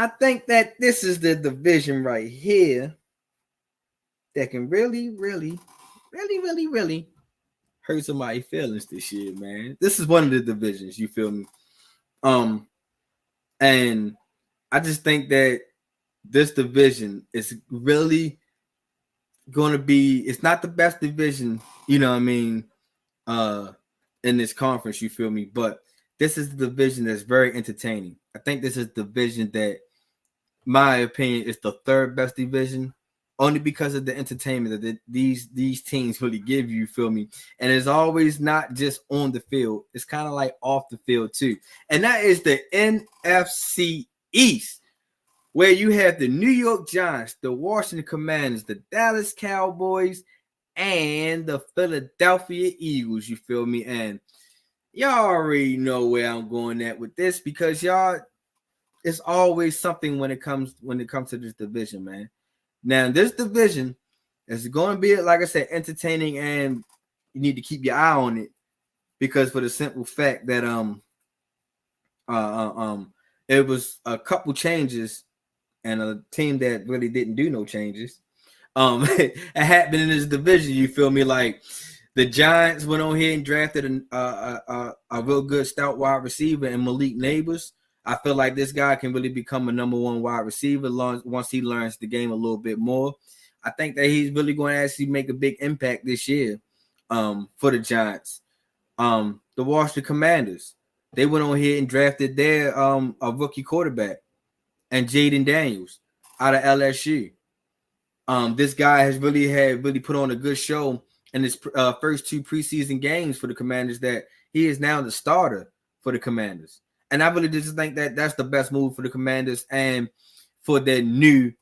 I think that this is the division right here that can really hurt somebody's feelings this year, man. This is one of the divisions, you feel me? And I just think that this division is really going to be, it's not the best division, you know what I mean, in this conference, you feel me? But this is the division that's very entertaining. I think this is the division that, my opinion, is the third best division, only because of the entertainment that these teams really give you, feel me? And it's always not just on the field. It's kind of like off the field too. And that is the NFC East, where you have the New York Giants, the Washington Commanders, the Dallas Cowboys, and the Philadelphia Eagles, you feel me? And y'all already know where I'm going at with this, because y'all, it's always something when it comes to this division, man. Now, this division is going to be, like I said, entertaining, and you need to keep your eye on it, because for the simple fact that it was a couple changes and a team that really didn't do no changes. It happened in this division. You feel me? Like, the Giants went on here and drafted a real good stout wide receiver in Malik Neighbors. I feel like this guy can really become a number one wide receiver once he learns the game a little bit more. I think that he's really going to actually make a big impact this year for the Giants. The Washington Commanders, they went on here and drafted their a rookie quarterback, and Jaden Daniels out of LSU. This guy has really put on a good show in his first two preseason games for the Commanders, that he is now the starter for the Commanders. And I really just think that that's the best move for the Commanders and for their new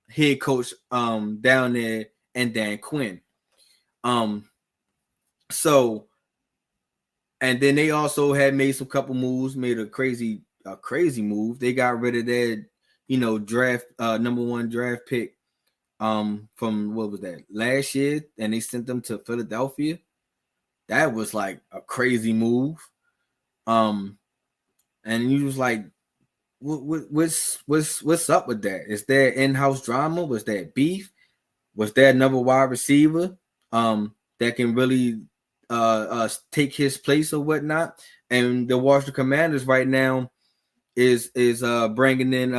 head coach down there, and Dan Quinn. So, and then they also had made some couple moves, made a crazy move. They got rid of their, draft number one draft pick from, what was that, last year, and they sent them to Philadelphia. That was like a crazy move. And you was like, what's up with that? Is there in-house drama? Was that beef? Was there another wide receiver that can really take his place or whatnot? And the Washington Commanders right now is bringing in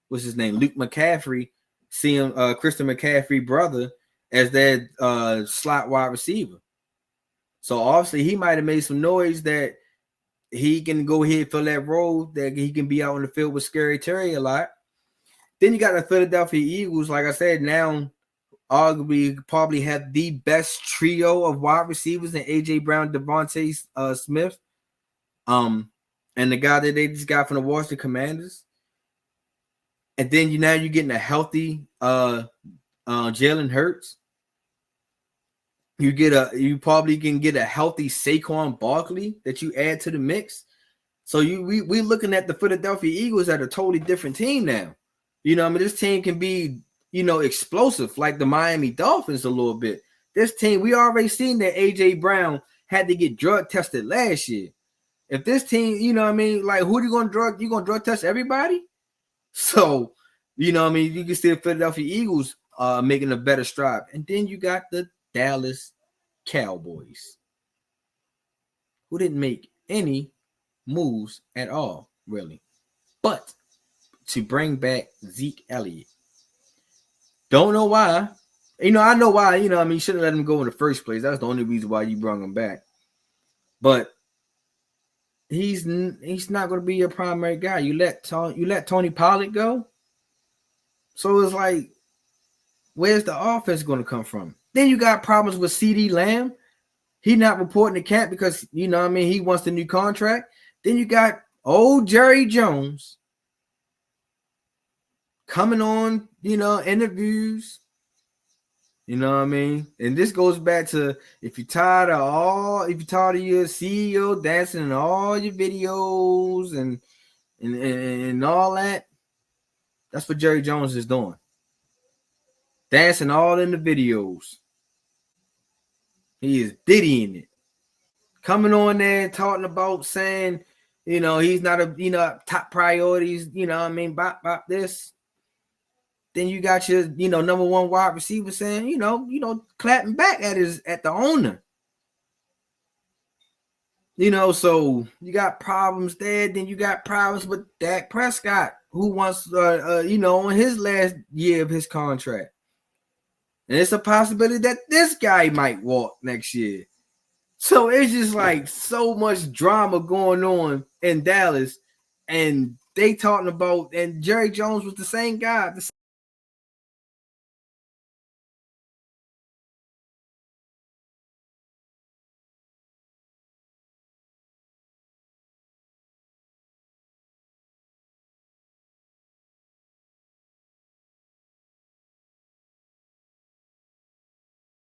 what's his name, Luke McCaffrey, seeing Christian McCaffrey brother as their slot wide receiver. So obviously he might have made some noise that he can go ahead and fill that role, that he can be out on the field with Scary Terry a lot. Then you got the Philadelphia Eagles, like I said, now arguably probably have the best trio of wide receivers in A.J. Brown, Devontae Smith, and the guy that they just got from the Washington Commanders. And then you're getting a healthy Jalen Hurts. You probably can get a healthy Saquon Barkley that you add to the mix. So we looking at the Philadelphia Eagles at a totally different team now. This team can be, explosive like the Miami Dolphins a little bit. This team, we already seen that A.J. Brown had to get drug tested last year. If this team, like, who are you going to drug? You going to drug test everybody? So, you can see the Philadelphia Eagles making a better stride. And then you got the Dallas Cowboys, who didn't make any moves at all, really, but to bring back Zeke Elliott. Don't know why. I know why. You shouldn't let him go in the first place. That's the only reason why you brought him back. But he's not going to be your primary guy. You let Tony Pollard go. So it's like, where's the offense going to come from? Then you got problems with CeeDee Lamb. He not reporting to camp because, he wants the new contract. Then you got old Jerry Jones coming on, interviews. And this goes back to, if you're tired of your CEO dancing in all your videos and all that, that's what Jerry Jones is doing. Dancing all in the videos. He is diddying it. Coming on there talking about saying, You know, he's not a top priorities. You know, what I mean, bop this. Then you got your number one wide receiver saying clapping back at the owner. So you got problems there. Then you got problems with Dak Prescott, who wants on his last year of his contract. And it's a possibility that this guy might walk next year. So it's just like so much drama going on in Dallas. And they talking about, and Jerry Jones was the same guy,